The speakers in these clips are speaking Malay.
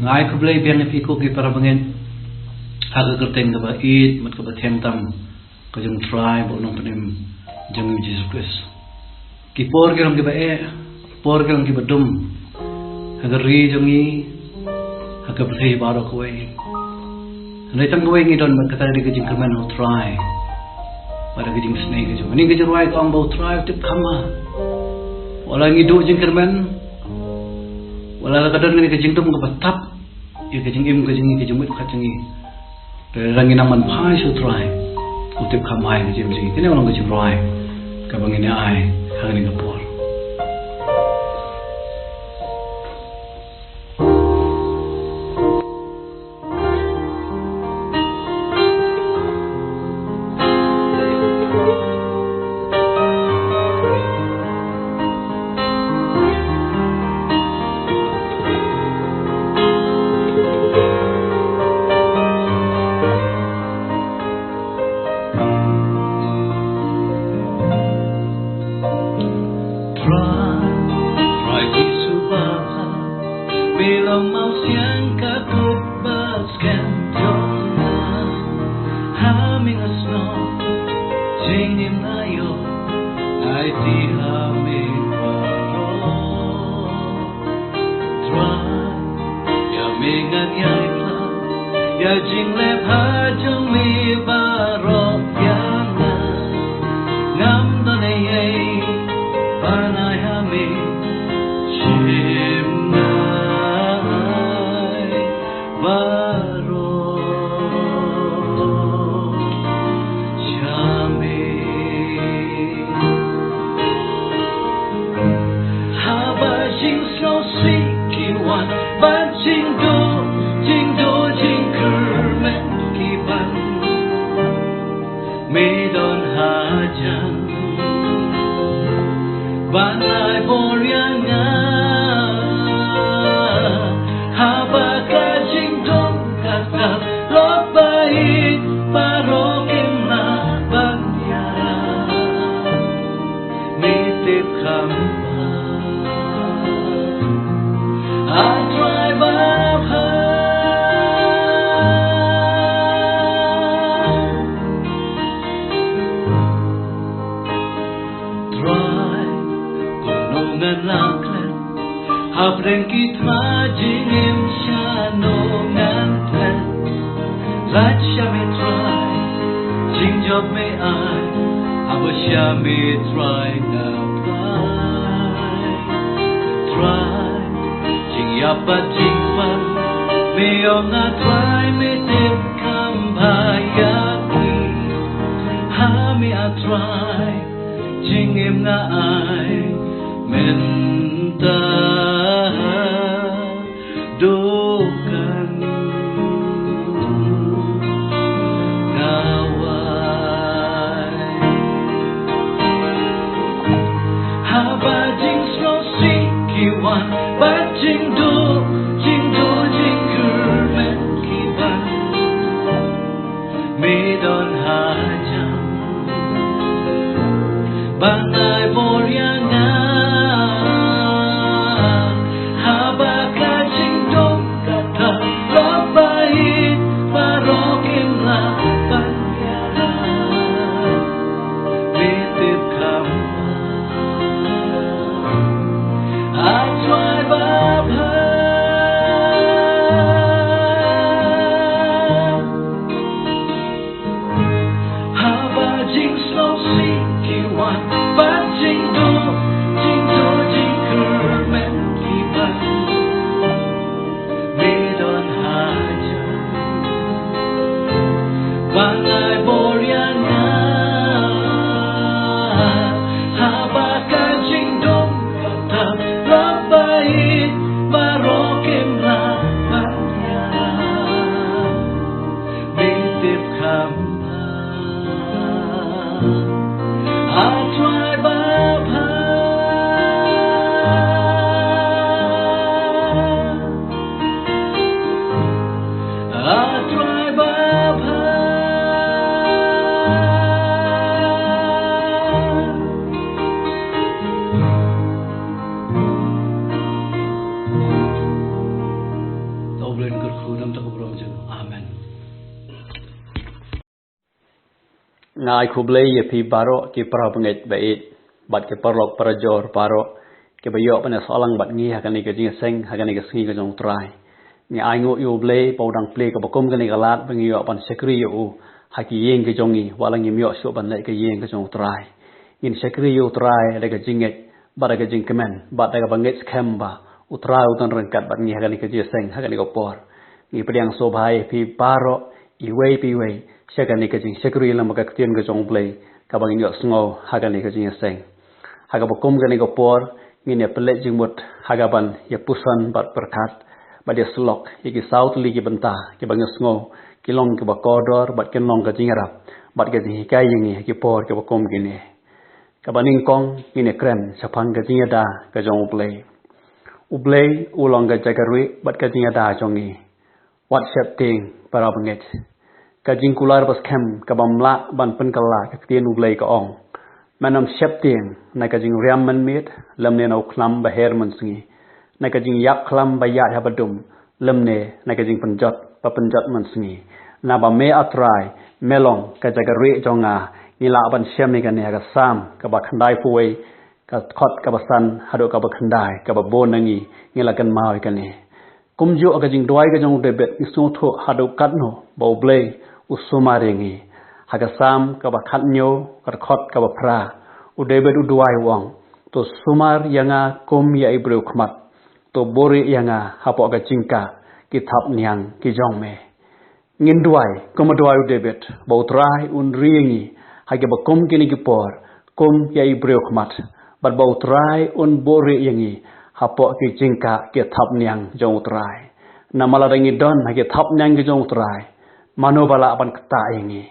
ngai ko blai biang pi ko ki para bangen aga kerteng da ba eat mat ko ba them tam ko jung try bo nong panim jung Jesus Christ ki por ki ram ki ba por ki ram ki ba dum aga ri jung i aga blai ba ro ko ai nai tang ko ngi don mat kata ri ki jing kerman no try pada ki jing snake ki jung ni ki jung right on bo try tip kama wala ngi do jing kerman wala kadang ni kejing tu muka batap, ya kejing im kejing mit kacang ni, rangi naman phai su try, utip kamai kejing kejing, ini orang kejing roy, kabang ini ai, hang ni kapor. ngai kublai ye pi baro ki prabanget bait bat ke parlok parajor baro ke bayo pana solang bat ngi hakani ke jing seng hakani ke singi ke jong trai ngi ai ngo yu blai podang play ke bakom kani galat bangi yo pan sekri yu haki yeng ke jongi walang ngi myo so ban lai ke yeng ke jong trai in sekri yu trai le ke jinget bat ke jing kemen bat ke banget skamba utrai utan rengkat bat ngi hakani ke jing seng hakani ke por ngi pediang so bhai pi baro iwei pi wei sekani ke jing sekri lam ka tien ke jong play ka bangi yo sngo hakani ke jing seng haga bakom kani ke por ngi ne pelet jing mut haga ban ye pusan bat perkat bat ye slok ye south li ki benta ke bangi sngo kilong ke bakodor bat ke long ke jing rap bat ke ji kai ngi ki por ke bakom kini ka baning kong ngi ne krem sapang ke jing da ke jong play ublay ulong ke jagarwi bat ke jing da jongi WhatsApp ting para banget ka jing kular pas kem ka bamla ban pen kala ka tien ublay ka ong manam shep ting na ka jing riam man mit lam ne no klam ba her man singi na ka jing yak klam ba ya ha badum lam ne na ka jing penjat man singi na ba me atrai melong ka jagari jonga nila ban shem ni ka ne ka sam ka ba khandai puai ka khot ka ba san hado ka ba khandai ka ba bon nangi ngila kan mau ka ne kumju ka jing doi ka jong debet isu tho hado kat no ba blay usumare ngi haga sam ka ba khat nyo ka khot ka ba phra u debet u duai wong to sumar yanga kom ya ibreu khmat to bori yanga hapo ka jingka ki thap nyang ki jong me ngin duai kom duai u debet ba utrai un ringi haga ba kom kini ki por kom ya ibreu khmat bat ba utrai un bori yangi hapo ki jingka ki thap nyang jong utrai namala rangi don haga thap nyang ki jong utrai manobala apan kta yangi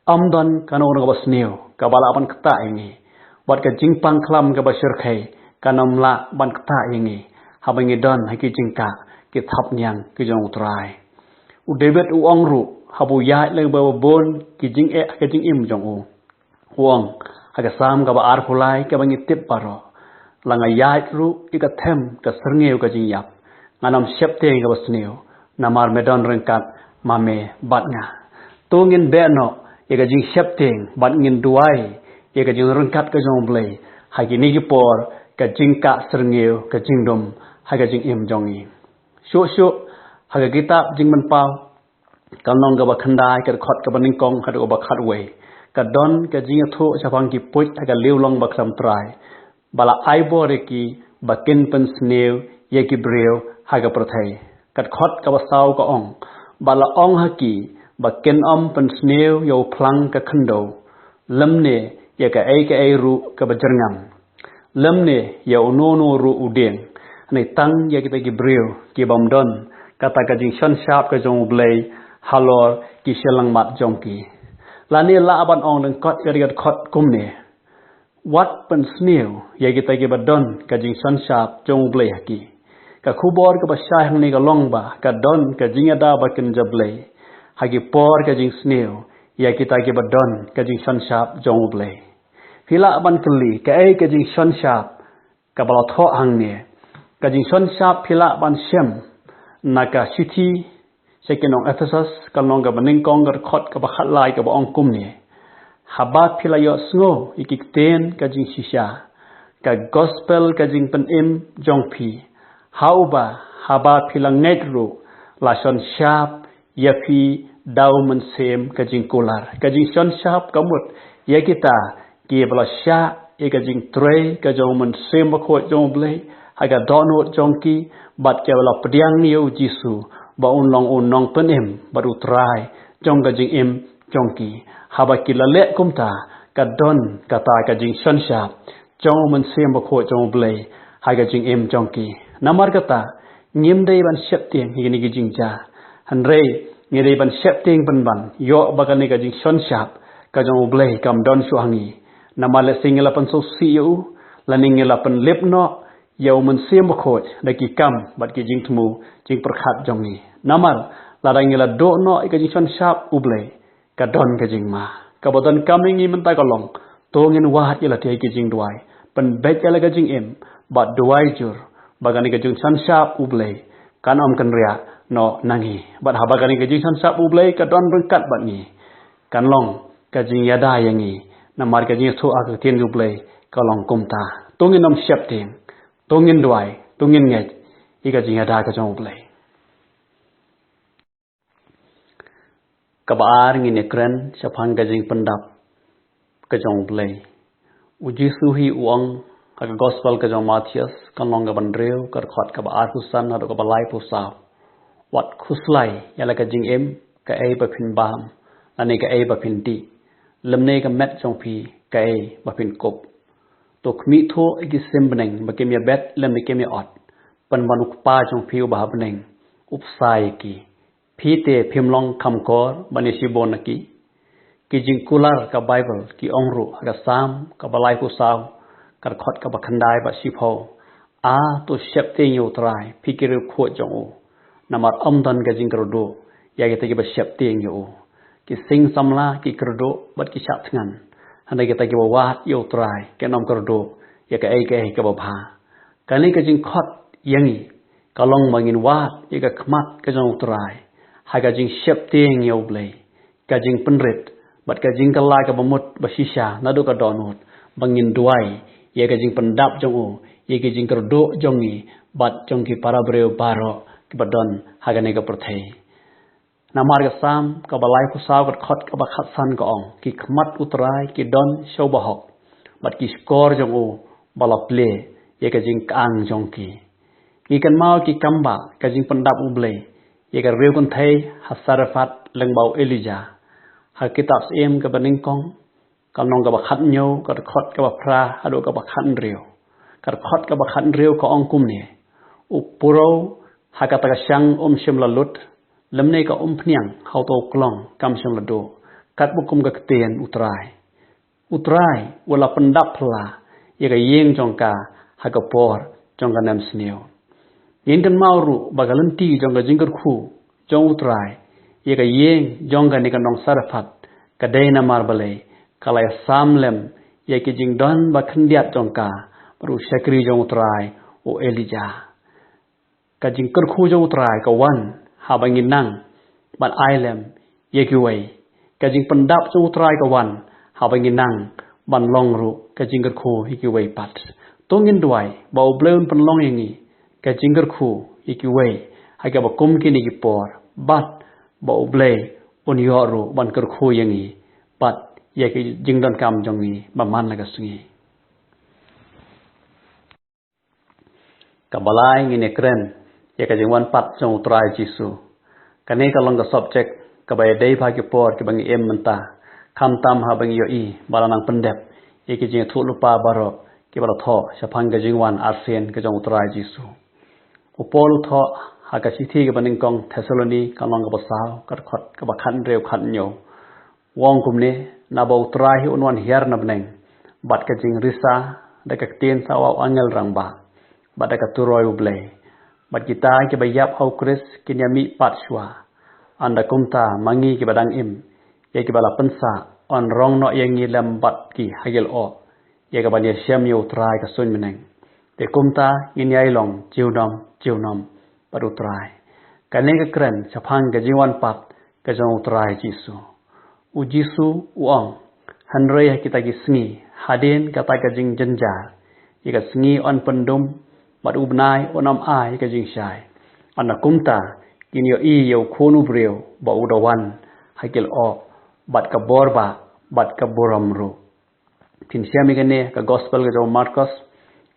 amdon kanong ka basneo ka bala ban kta ingi wat ka jingpang klam ka basir khai kanomla ban kta ingi habangi don haki jingka ki thap nyang ki jong utrai u debet u ongru habu ya le ba bon ki jing e ka jing im jong u wong haga sam ka ba ar khulai ka bangi tip paro langa ya ru ika them ka serngeu ka jing yap nganam septe ka basneo namar medon rengkat mame batnya tungin beno ye ka jing septing bat ngin duai ye ka jing rengkat ka jong blai ha ki ni ki por ka jing ka serngeu ka jing dom ha ka jing im jongi sho ha ka kitab jing man pau ka nong ka ba khandai ka khot ka baning kong ha ka ba khat wei ka don ka jing tho chapang ki puit ha ka liu long ba kham trai bala ai bo re ki ba kin pen sneu ye ki breu ha ka prathai ka khot ka ba sau ka ong bala ong ha ki ba ken om pen sneu yo plang ka khando lamne ya ka ai ru ka ba jerngam lamne ya unono ru udeng nei tang ya kita ki breu ki bam don kata ka jing shan sharp ka jong blai halor ki selang mat jong ki lani la aban ong nang kot ka khot kum ne wat pen sneu ya kita ki ba don ka jing shan sharp jong blai ki ka khubor ka ba shai hang ni ka long ba ka don ka jing ada ba ken jablai hagi por ka jing sneu ya kita ki badon ka jing shan sharp jong blai hila ban kli ka ai ka jing shan sharp ka bala tho hang ne ka jing shan sharp hila ban shem naka city sekenong ephesus ka long ka baning kong ka khot ka ba khat lai ka ba ong kum ne habat hila yo sngo ikik ten ka jing shisha ka gospel ka jing pen im jong phi hauba habat hila net ru la shan sharp ya phi dau man sem ka jing kolar ka jing shan sharp kamut ya kita ki bala sha e ka jing tre ka jong man sem ba kho jong blai ha ga donot jong ki bat ke bala pdiang ni u jisu ba un long pen em ba ru trai jong ka jing em jong ki ha ba ki la le kum ta ka don ka ta ka jing shan sharp jong man sem ba kho jong blai ha ga jing em jong ki namar ka ta ngim dei ban shep tiang hi ni ki jing ja han rei ngiri ban setting ban yo bagani ka jing shon sharp ka jong blai kam don shu hangi namale singela pan so siu laningela pan lip no yo man sim khoj da ki kam bat ki jing thmu jing prakhat jongi namar la dangela do no ka jing shon sharp ublai ka don ka jing ma ka bodan coming in ta ka long to ngin wa hat ila te ki jing duai pan bet ila ka jing em bat duai jur bagani ka jing shon sharp ublai kan om kan ria no nangi bat habagani ke jing san sap ublai ka don rengkat bat ni kan long ka jing yada yangi namar ka jing thu ak tin yu play ka long kum ta tungin nom shep ting tungin duai tungin nge i ka jing yada ka jong play ka baar ngi ne kren sapang ka jing pendap ka jong play uji suhi uang ka gospel ka jong Matthias ka long ka bandreu ka khot ka baar kusan ha ka balai pu sao wat khuslai yala ka jing em ka ai ba phin bam ane ka ai ba phin ti lemne ka met jong phi ka ai ba phin kop to khmi tho igi sembeneng ba kem ya bet lem kem ya ot pan manuk pa jong phi ba beneng upsai ki phi te phimlong kham kor bani sibon ki jing kular ka bible ki ongru ka sam ka balai pu sao ka khot ka ba khandai ba sipho a to shep te yu trai phi ki ru kho jong o namar amdan ka jing krodo ya ge te ba shep te yu ki sing samla ki krodo bat ki chat ngan hana ge te ba wat yu trai ke nom krodo ya ka ai ka ba bha ka ni ka jing khot yangi ka long mangin wat ya ka khmat ka jong trai ha ka jing shep te yu blai ka jing penrit bat ka jing kala ka bamut ba shisha na do ka donut bangin duai ye ka jing pendap jong o ye ka jing krodo jong ni bat jong ki para breu baro ki badon ha ga ne ka prothei namar ka sam ka balai ku saw ka khot ka ba khat san ka ong ki khmat utrai ki don show ba hok bat ki score jong o bala play ye ka jing kang jong ki kan mau ki kamba ka jing pendap u blai ye ka reu kon thei hasarafat lengbau Elijah ha kitab em ka baning kong ka nong ka ba khat nyo ka khot ka ba phra ado ka ba khan reu ka khot ka ba khan reu ka ong kum ne u puro ha ka ta sang shim la lut lemne ka phniang hau to klong kam shim la do kat bu kum ka ten utrai wala pendap phla ye ka yeng jong ka ha ka por jong ka nam sneo yin kan mau ru ba ka lan ti jong ka jingker khu jong utrai ye ka yeng jong ka ni ka nong sarafat ka dei na mar balai kalai samlem ye ki jing don ba khandiat jong ka ru shakri jong utrai o Elijah ka jing ker khu jong utrai ka wan ha bangin nang ban ailem ye ki wei ka jing pendap jong utrai ka wan ha bangin nang ban long ru ka jing ker khu hi ki wei pat tongin duai ba obleun pan long yangi ka jing ker khu hi ki wei ha ka ba kum ki ni ki por bat ba oblei on yoru ban ker khu yangi pat ye ki jing don kam jong ni ba man la ka sungi ka balai ngi ne kren ye ka jing wan pat jong utrai jisu ka ne ka long ka subject ka ba dei pha ki por ki bang em manta kham tam ha bang yo i balanang pendep ye ki jing thu lupa baro ki bala tho sapang ka jing wan arsen ka jong utrai jisu upol tho ha ka sithi ka baning kong Thessaloni ka long ka ba sao ka khot ka ba khan reu khan nyo wong kum ne na ba utrai hi unwan hiar na bneng bat ka jing risa da ka ten sawa angel rang ba bat ka turoi ublei bat kita ki ba yap au kris kinyami pat shwa anda kumta mangi ki badang im ye ki bala pensa on rong no yengi lam bat ki hagel o ye ka ban ye shem yo utrai ka sun meneng te kumta inyai long jiunom baru utrai ka ne ka kren chapang ka jiwan pat ka jong utrai jisu u jisu uang hanrei kita ki sngi hadin kata ka jing jenjar ye ka sngi on pendum bat ubnai onam ai ka jing shai ana kumta kinyo i yo khonu breu ba udawan hagel o bat ka borba bat ka boramru tin siami ka ne ka gospel ka jong Marcos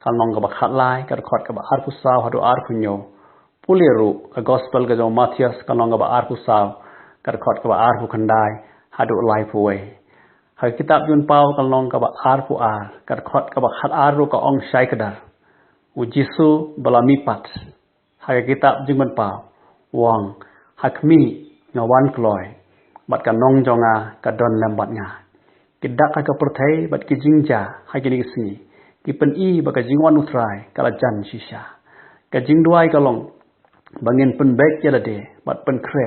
kan long ka ba khat lai ka khot ka ba ar pu saw hadu ar khunyo puliru ka gospel ka jong Matthias kan long ka ba ar pu saw ka khot ka ba ar pu khandai hadu lai pu we ha kitab yun pau kan long ka ba ar pu ar ka khot ka ba khat ar ru ka ong shai kadar u jisu balami pat ha kitab jingman pau wang hakmi ngawan kloi bat ka nong jonga ka don lambat nga kidak ka perthai bat ki jingja ha ki ni si ki pen i ba ka jingwan utrai kala jan shisha ka jingduai ka long bangin pen bek ya de bat pen kre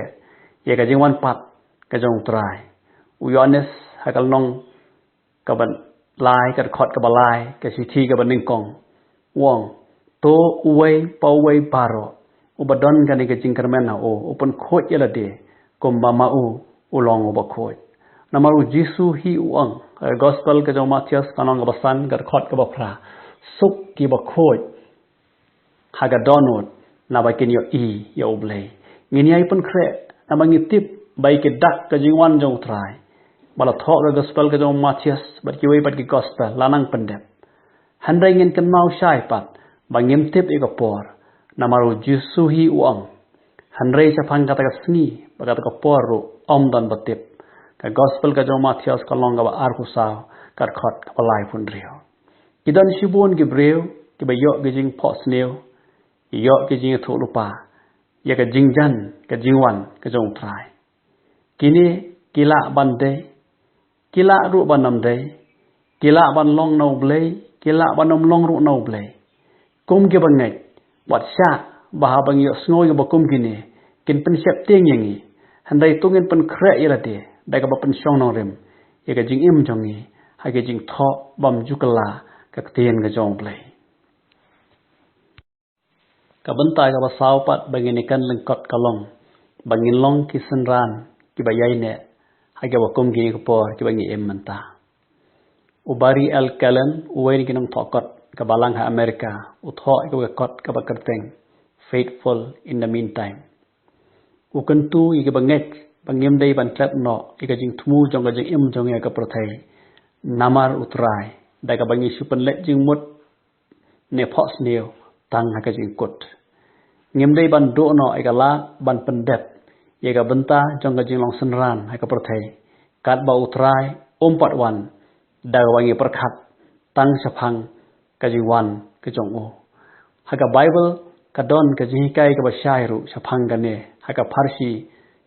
ye ka jingwan pat ka jong utrai u yones ha ka long ka ban lai ka khot ka balai ka si thi ka baning kong wong to uwei pawei paro ubadon gani ke jingkermen na o open khoj yela de kom mama u ulong oba khoj namaru Jisu hi uang gospel ke jong Matius kanong ke basan ke khot ke bapra suk ki bakhoi haga donut na bakin yo I yo oblei ngini ai pun kre na bangitip bai ke dak ke jingwan jong trai bala thok ke gospel ke jong Matius bat ki wei bat ki gospel lanang pendep handai ngin ken mau shai pat bangim tip e por namaru Jisu hi uang handai chapang kata ka sngi bagata ka por ru om dan batip ka gospel ka jong Matius ka longa ba arku sao ka khot ka lai pun rio kidan shibun ki breu ki ba yo ki jing pos neu yo ki jing thu lupa ya ka jingjan ka jingwan ka jong trai kini kila bande kila ru banam dei kila ban long no blei kila banom long ru no blei kum ke bangai wat sha ba bang yo snoi ba kum kini kin pen sep teng yangi handai tungin pen kre irate dai ka ba pen shong no rem ya ka jing im jongi ha ka jing tho bam jukala ka tien ka jong blei ka bentai ka ba sau pat bangin ikan lengkot kalong bangin long ki senran ki ba yai ne ha ka ba kum gi ko por ki bangi em manta ubari al kalan uwai ki nang thokot ka balang ha America utho ka ba kot ka ba kerteng faithful in the meantime ukentu i ka bangek bangim dei ban trap no i ka jing thmu jong ka jing im jong ya ka prothai namar utrai da ka bangi supan let jing mut ne phos neu tang ha ka jing kut ngim dei ban do no ai ka la ban pendep ye ka benta jong ka jing long senran ha ka prothai kat ba utrai pat wan da wangi perkhat tang saphang ka jing wan ka jong o ha ka bible ka don ka jing kai ka ba shai ru saphang ka ne ha ka farsi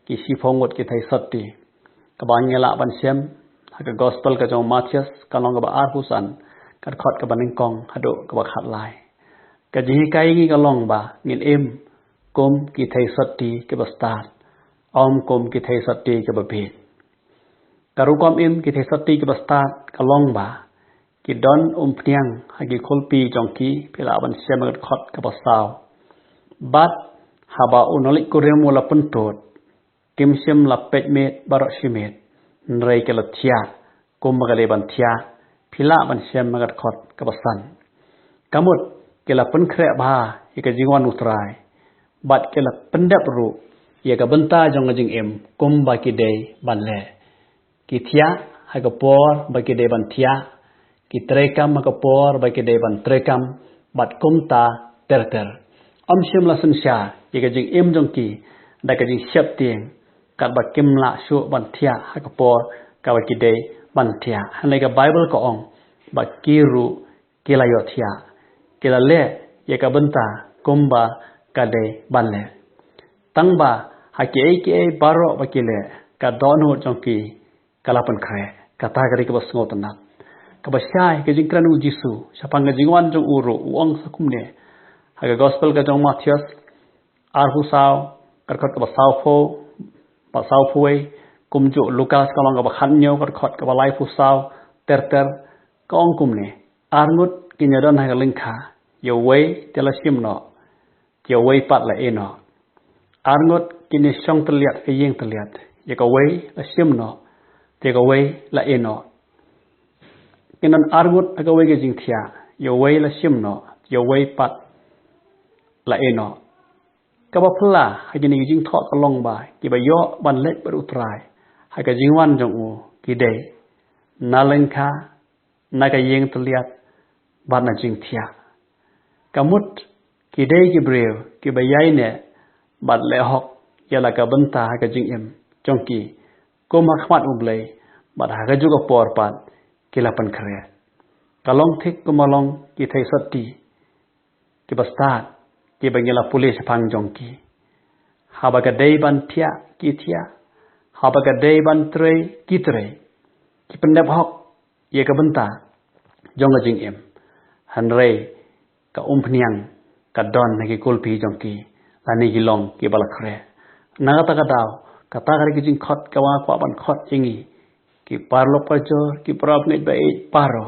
ki siphongot ki thai satti ka ba ngela ban sem ha ka gospel ka jong Matius ka long ka ba arhusan ka khot ka baning kong hado ka ba khat lai ka jing kai ngi ka long ba ngin em kom ki thai satti ke ba start om kom ki thai satti ke ba bit ka ru kom em ki thai satti ke ba start ka long ba ki don pniang ha ki khulpi jong ki phila ban sem ka khot ka ba sao bat haba unolik kurem wala pentot kim sim la pet met barok simet nrei ke la thia kum ba le ban thia phila ban sem ma khot ka basan kamut ke la pen khre ba i ka jingwan utrai bat ke la pendap ru ye ka benta jong jing em kum ba ki dei ban le ki thia ha ka por ba ki dei ban thia ki trekam ha ka por ba ki dei ban trekam bat kum ta ter ter om sim la sun sha ye ka jing em jong ki da ka jing shep tieng kat ba kim la shu ban thia ha ka por ka ba ki dei ban thia hanai ka bible ko ong ba ki ru ki la yo thia ki la le ye ka benta kum ba ka dei ban le tang ba ha ki ai baro ba ki le ka don ho jong ki kala pan khre ka ta ka ri ka ba sngo tan ka ba shai ka jing kranu Jisu sapang ka jingwan jong uru uang sakum ne ha ka gospel ka jong Matius arhu sao kar khot ka ba sao phoi kum ju Lucas ka long ka ba khan nyo kar khot ka ba lai fu sao ter ter ka ong kum ne arngut ki nyadon ha ka lingkha yo wei tela sim no yo wei pat la e no arngut ki ni song tliat ka yeng tliat ye ka wei la sim no te ka wei la e no kinan arngut ka wei ka jing thia yo wei la sim no yo wei pat la e no ka ba phla ha ni jing thot ka long ba ki ba yo ban let ba utrai ha ka jing wan jong u ki dei na lengkha na ka yeng tliat ba na jing thia kamut ki dei ki breu ki ba yai ne bat le hok ya la ka benta ha ka jing em jong ki ko ma khmat u blei bat ha ka ju ka por pat ki la pan khre ka long thik ko ma long ki thai satti ki ba start ki ba ngela police phang jong ki ha ba ka dei ban thia ki thia ha ba ka dei ban trei ki trei ki pen dep hok ye ka benta jong ka jing em han rei ka pniang ka don na ki kulpi jong ki ani ki long ki bala khre na ta ka daw ka ta ka ki jing khot ka wa kwa ban khot ingi ki parlo pa jor ki prap ngai ba e paro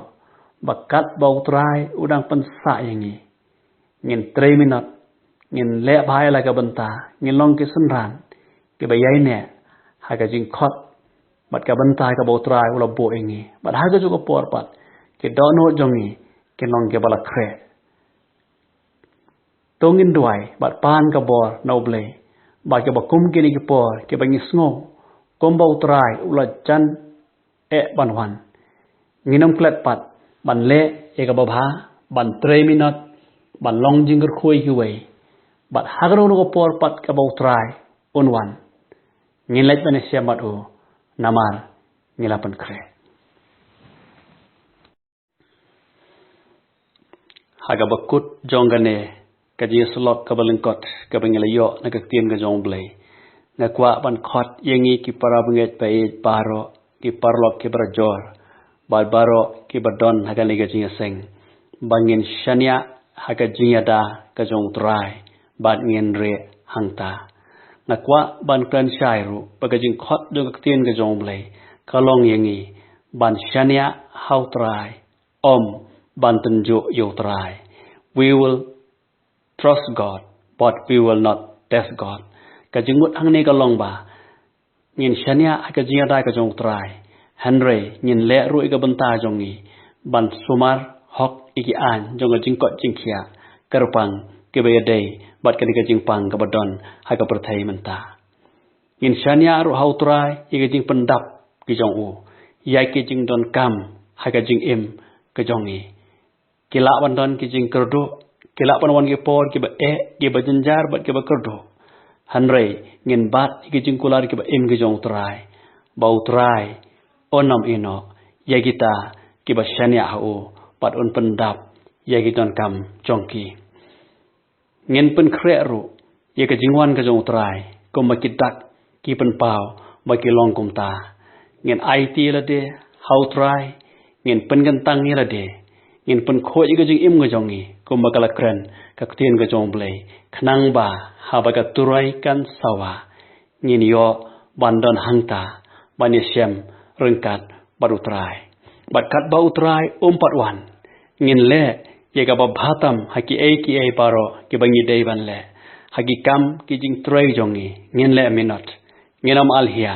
bakat ba utrai udang pen sa ingi ngin 3 minut ngin le bhai la ka benta ngin long ki sunran ki ba yai ne ha ka jing khot bat ka bantai ka bau trai ula bo ingi bat haga juga por pat ke dono jongi ke long ke bala kre tongin duai bat pan ka bor noble bat ke bakum ke ni ke por ke bangi sngo kom bau trai ula jan banwan nginam klet pat ban le e ka babha ban 3 minut ban long jingger khoi ki wei bat hagro no por pat ka bau trai unwan ngilait bane siamat o namar ngilapan kre haga bakut jonggane kaji slot ka balengkot ka bangelayo na ka tien ga jong blai na kwa ban khot yengi ki para banget pai paro ki parlok ki brajor barbaro ki badon haga lega jinga seng bangin shania haga jinga da ka jong trai bat ngien re hangta na kwa ban kan shairu bagajing khot do ka tien ga jong blai kalong yengi ban shania how try ban tunjuk you try we will trust God but we will not test God kajing mut hang ni kalong ba ngin shania ka jinga da ka jong try henry ngin le ru ka banta jongi ban sumar hok iki an jong jing kot jing khia karpang ke be dei bat ka jing pang ka badon ha ka perthai menta ngin shania ru how try iki jing pendap ki jong u yai ki jing don kam ha ka jing im ka jongi kila bandon ki jing kerdo kila panwan ki por ki ba ki ba janjar bat ki ba kerdo hanrei ngin bat ki jing kular ki ba im ki jong trai bau trai onam ino ya kita ki ba shania hu pat on pendap ya ki don kam jongki ngin pen kre ru ya ka jingwan ka jong trai ko ma ki dak ki pen pau ba ki long kum ta ngin IT la de how try ngin pen gantang ni la de ngin pen khoi ga jing im ga jongi ko ma kala kren ka tien ga jong blai khnang ba ha ba ka turai kan sawa ngin yo bandon hangta bani sem rengkat baru trai bat kat bau trai pat wan ngin le ye ga ba bhatam haki ai paro ki bangi dei ban le haki kam ki jing trai jongi ngin le minut nginam alhia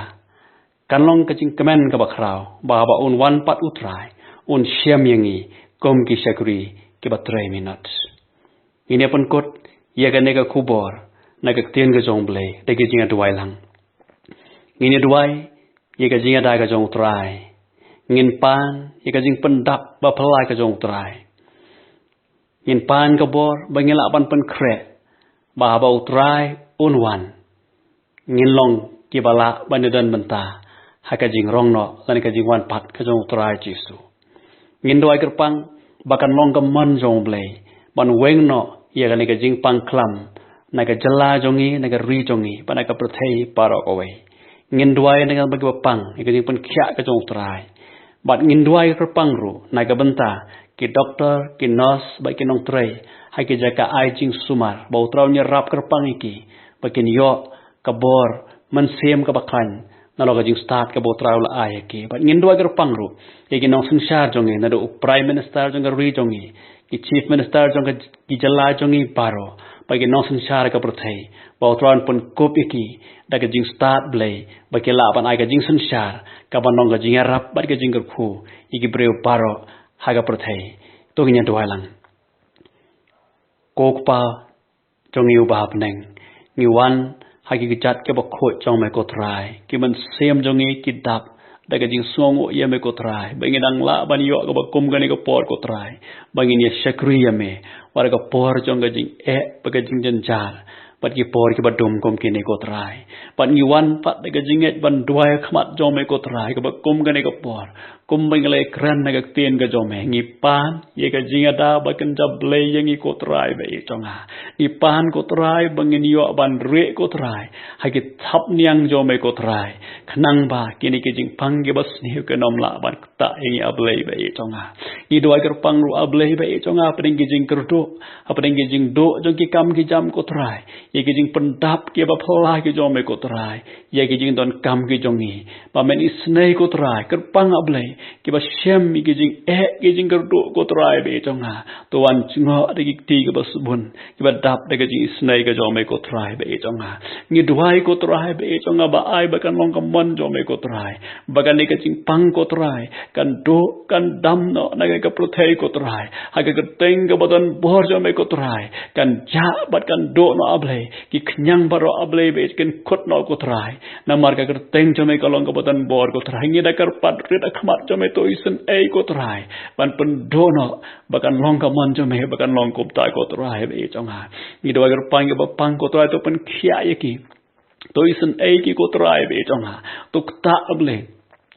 kanlong ka jing kemen ka ba khrau ba un wan pat utrai un sem yengi kom ki sakri ki ba 3 minut ini pun kot ye ga nega kubor naga tien ga jong blai de ki jinga duai lang ngini duai ye ga jinga da ga jong trai ngin pan ye ga jing pendap ba phalai ka jong trai ngin pan ka bor ba ngila ban pen kre ba ba utrai un wan ngin long ki bala ban dan benta ha ka jing rong no lan ka jing wan pat ka jong trai jisu ngin duai kerpang bakan long ka man jong blai ban weng no ye ga ne ka jing pang klam na ka jala jongi na ka ri jongi ba na ka prathei paro ko wei ngin duai na ka bagi pang ye ka jing pen khya ka jong trai bat ngin duai kerpang ru na ka benta ki doctor ki nurse ba ki nong trai ha ki jaka ai jing sumar ba utrau nya rap kerpang iki ba kin yo ka bor man sem ka bakhan na lo ka jing start ka bo trau la ai ki bat ngin duai kerpang ru ye ki nong sensar jongi na do prime minister jong ri jongi ki chief minister jong ki jala jongi paro bagi nong sensar ka prathai ba utran pun kop iki da ka jing start blai ba ki la ban ai ka jing sensar ka ban nong ka jing rap ba ka jing khu iki breu paro ha ka prathai to nya duai lang kok pa jongi u ba pneng ni wan ha ki chat ke ba kho jong me ko trai ki man sem jongi ki dap da ka jing song o ye me ko trai bangi dang la ban yo ka ba kum ga ni ko por ko trai bangi ni shakri ya me war ka por jong ga jing ba ka jing jan jar pat ki por ki ba dum kom ki ni ko trai pat ni wan pat da ka jing et ban duai khmat jong me ko trai ka ba kum ga ni ko por kum bang le kran na ka tien ga jong me ngi pan ye ka jing ada ba kan jab le ye ngi ko trai ba i chong ha ni pan ko trai bangi ni yo ban re ko trai ha ki thap niang jong me ko trai khnang ba ki ni ki jing pang ge bas ni ka nom la ban ta ngi ablei ba i chong ha i duai ker pang ru ablei ba i chong ha pring ki jing kerdo apring ki jing do jong ki kam ki jam ko trai ye ki jing pendap ki ba phla ki jong me ko trai ye ki jing don kam ki jong ni ba men isnei ko trai ker pang ablei ki ba shem mi ki jing ki jing gar do ko trai be chong ha to wan chingo de ki ti ki ba subun ki ba dap de ki jing snai ka jo me ko trai be chong ha ngi duai ko trai be chong ha ba ai ba kan long ka mon jo me ko trai ba kan ni ka jing pang ko trai kan do kan dam no na ka prothei ko trai ha ka teng ka badan bor jo me ko trai kan ja bat kan do no able ki khnyang baro able be ken khot no ko trai na mar ka teng jo me ka long ka badan bor ko trai ngi da kar pat rit akmat jo me to isen ei ko trai ban pen do no bakan long ka mon jo me bakan long ko ta ko trai be chong ha ngi do gar pang ka ba pang ko trai to pen khia ye ki to isen ei ki ko trai be chong ha tuk ta able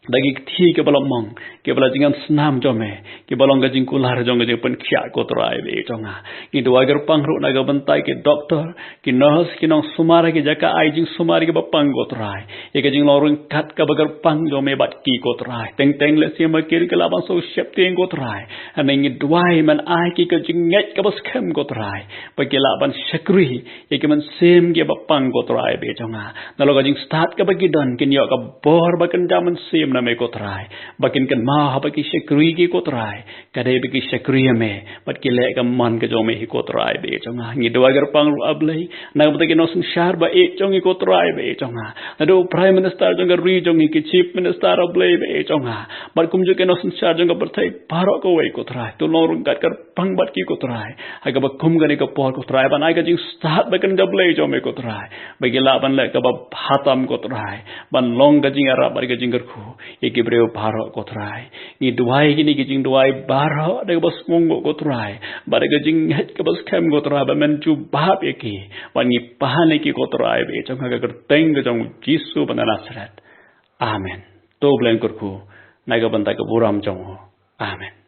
dagi thi ke balong mong ke bala jingan snam jome ke balong ga jing kular jong ga pen khia ko trai be chonga ki do agar pangru na ga bantai ke doctor ki nurse ki nong sumara ke jaka ai jing sumari ke bapang ko trai e ke jing lorun kat ka bagar pang jome bat ki ko trai teng teng le sia ma kir ke laban so shep teng ko trai ane ngi dwai man ai ki ka jing nget ka bas khem ko trai pa ke laban shakri e ke man sem ke bapang ko trai be chonga na lo ga jing start ka bagi don kin yo ka bor bakan jaman sem na me ko trai bakin kan ma ha baki shakri ki ko trai kade baki shakri me bat ki le ka man ka jo me hi ko trai be chonga ngi do agar pang ru ablei na ba ki no sung shar ba e chong ko trai be chonga na do prime minister jong ga ri jong ki chief minister ablei be chonga bat kum ju ke no sung shar jong ga berthai paro ko we ko trai to lo rung kat kar pang bat ki ko trai ha ga ba kum ga ni ka por ko trai ban ai ga jing start ba kan ablei jo me ko trai ba ki la ban le ka ba hatam ko trai ban long ga jing ara ba ga jing gar khu iki breu baro ko trai ni duai gini ki jing duai baro de bos mongo ko trai ba de jing het ke bos kem ko trai ba men chu bab iki wan ni pahane ki ko trai be chong ga gar teng ga jong jisu banana srat amen to blen kur ku na ga ban ta ka buram jong amen